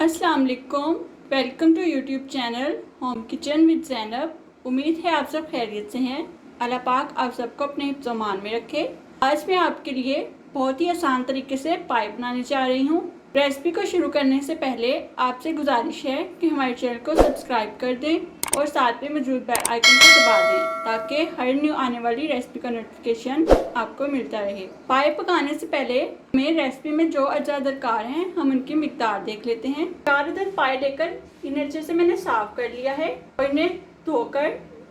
अस्सलाम वालेकुम। Welcome to YouTube channel home kitchen with Zainab. उम्मीद है आप सब खैरियत से हैं। अल्लाह पाक आप सबको अपने हिफ्ज़-ओ-मान में रखे। आज मैं आपके लिए बहुत ही आसान तरीके से पाई बनाने जा रही हूँ। रेसिपी को शुरू करने से पहले आपसे गुजारिश है कि हमारे चैनल को सब्सक्राइब कर दें और साथ में मौजूद बेल आइकन को दबा दें ताकि हर न्यू आने वाली रेसिपी का नोटिफिकेशन आपको मिलता रहे। पाई पकाने से पहले हमें रेसिपी में जो अज्जा दरकार हैं हम उनकी मिकदार देख लेते हैं। 4 अदद पाई लेकर इन्हें अच्छे से मैंने साफ कर लिया है और इन्हें धोकर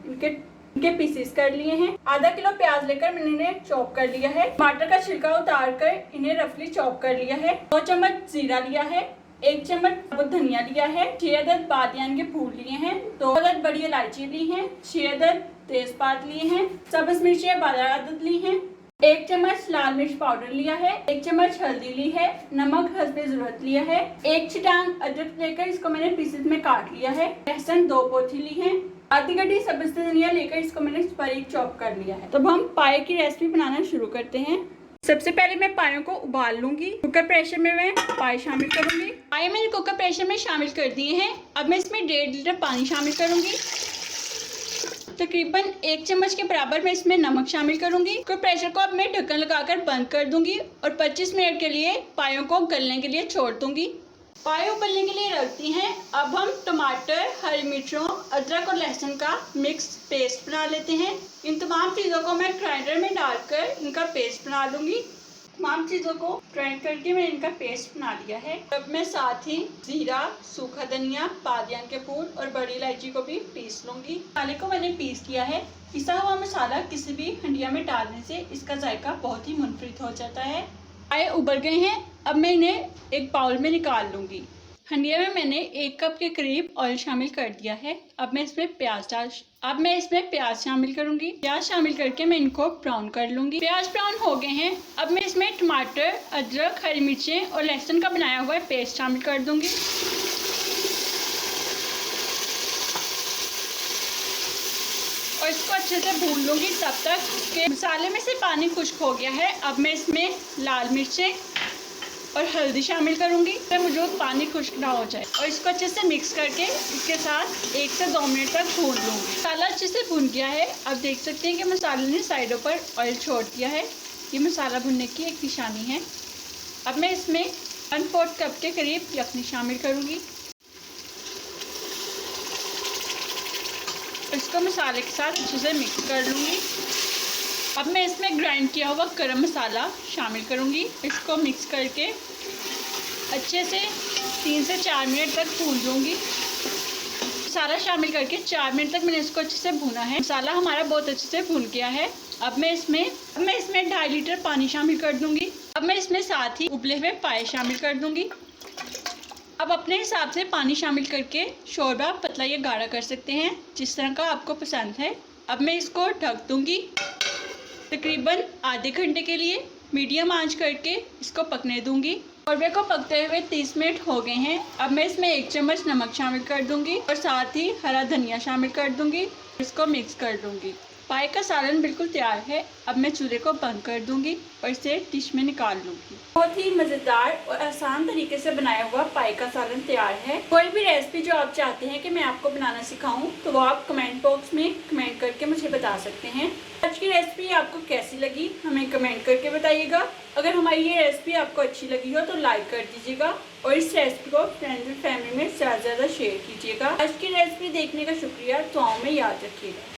इनके पीसेस कर लिए हैं। आधा किलो प्याज लेकर मैंने इन्हें चॉप कर लिया है। टमाटर का छिलका उतार कर इन्हें रफली चॉप कर लिया है। 2 चम्मच जीरा लिया है। 1 चम्मच साबुत धनिया लिया है। 6 अदद बादियान के फूल लिए हैं। 2 अदद बड़ी इलायची ली हैं। 6 अदद तेजपात लिए हैं। सब्ज मिर्चियाँ 12 अदद ली हैं। 1 चम्मच लाल मिर्च पाउडर लिया है। 1 चम्मच हल्दी ली है। नमक हस्बे जरूरत लिया है। 1 छिटांग अदरक लेकर इसको मैंने पीसेस में काट लिया है। लहसुन 2 पोथी ली है। आधी कटी सब्ज धनिया लेकर इसको मैंने बारीक चॉप कर लिया है। तो अब हम पाए की रेसिपी बनाना शुरू करते हैं। सबसे पहले मैं पायों को उबाल लूंगी। कुकर प्रेशर में मैं पाए शामिल करूंगी। पाए मैंने कुकर प्रेशर में शामिल कर दिए हैं। अब मैं इसमें 1.5 लीटर पानी शामिल करूंगी। तकरीबन 1 चम्मच के बराबर मैं इसमें नमक शामिल करूंगी। कुकर प्रेशर को अब मैं ढक्कन लगाकर बंद कर दूंगी और 25 मिनट के लिए पायों को गलने के लिए छोड़ दूंगी। पाए उबलने के लिए रखती हैं। अब हम टमाटर, हरी मिर्चों, अदरक और लहसुन का मिक्स पेस्ट बना लेते हैं। इन तमाम चीज़ों को मैं ग्राइंडर में डालकर इनका पेस्ट बना लूँगी। तमाम चीज़ों को ग्राइंड करके मैंने इनका पेस्ट बना लिया है। अब मैं साथ ही जीरा, सूखा धनिया, बादियान के फूल और बड़ी इलायची को भी पीस लूँगी। मसाले को मैंने पीस लिया है। पिसा हुआ मसाला किसी भी हंडिया में डालने से इसका जायका बहुत ही मुनफरिद हो जाता है। पाए उबल गए हैं। अब मैं इन्हें एक बाउल में निकाल लूँगी। हंडिया में मैंने 1 कप के करीब ऑयल शामिल कर दिया है। अब मैं इसमें प्याज शामिल करूँगी। प्याज शामिल करके मैं इनको ब्राउन कर लूँगी। प्याज ब्राउन हो गए हैं। अब मैं इसमें टमाटर, अदरक, हरी मिर्चें और लहसुन का बनाया हुआ पेस्ट शामिल कर दूँगी और इसको अच्छे से भून लूँगी तब तक कि मसाले में से पानी खुश्क हो गया है। अब मैं इसमें लाल मिर्चें और हल्दी शामिल करूँगी तो मुझे पानी खुश्क ना हो जाए और इसको अच्छे से मिक्स करके इसके साथ 1 से 2 मिनट तक भून लूँगी। मसाला अच्छे से भून गया है। अब देख सकते हैं कि मसाले ने साइडों पर ऑयल छोड़ दिया है। ये मसाला भुनने की एक निशानी है। अब मैं इसमें 1/4 कप के करीब यखनी शामिल करूँगी। इसको मसाले के साथ अच्छे से मिक्स कर लूँगी। अब मैं इसमें ग्राइंड किया हुआ गरम मसाला शामिल करूँगी। इसको मिक्स करके अच्छे से 3 से 4 मिनट तक भून लूँगी। मसाला शामिल करके 4 मिनट तक मैंने इसको अच्छे से भूना है। मसाला हमारा बहुत अच्छे से भून गया है। अब मैं इसमें 2.5 लीटर पानी शामिल कर दूँगी। अब मैं इसमें साथ ही उबले हुए पाए शामिल कर दूँगी। अब अपने हिसाब से पानी शामिल करके शोरबा पतला या गाढ़ा कर सकते हैं, जिस तरह का आपको पसंद है। अब मैं इसको ढक दूँगी तकरीबन आधे घंटे के लिए। मीडियम आंच करके इसको पकने दूंगी। शोरबे को पकते हुए 30 मिनट हो गए हैं। अब मैं इसमें 1 चम्मच नमक शामिल कर दूंगी और साथ ही हरा धनिया शामिल कर दूंगी। इसको मिक्स कर दूंगी। पाए का सालन बिल्कुल तैयार है। अब मैं चूल्हे को बंद कर दूंगी और इसे डिश में निकाल लूँगी। बहुत ही मज़ेदार और आसान तरीके से बनाया हुआ पाए का सालन तैयार है। कोई भी रेसिपी जो आप चाहते हैं कि मैं आपको बनाना सिखाऊं तो वो आप कमेंट बॉक्स में कमेंट करके मुझे बता सकते हैं। आज की रेसिपी आपको कैसी लगी हमें कमेंट करके बताइएगा। अगर हमारी ये रेसिपी आपको अच्छी लगी हो तो लाइक कर दीजिएगा और इस रेसिपी को फ्रेंड्स एंड फैमिली में ज़्यादा से ज़्यादा शेयर कीजिएगा। आज की रेसिपी देखने का शुक्रिया। दुआओं में याद रखिएगा।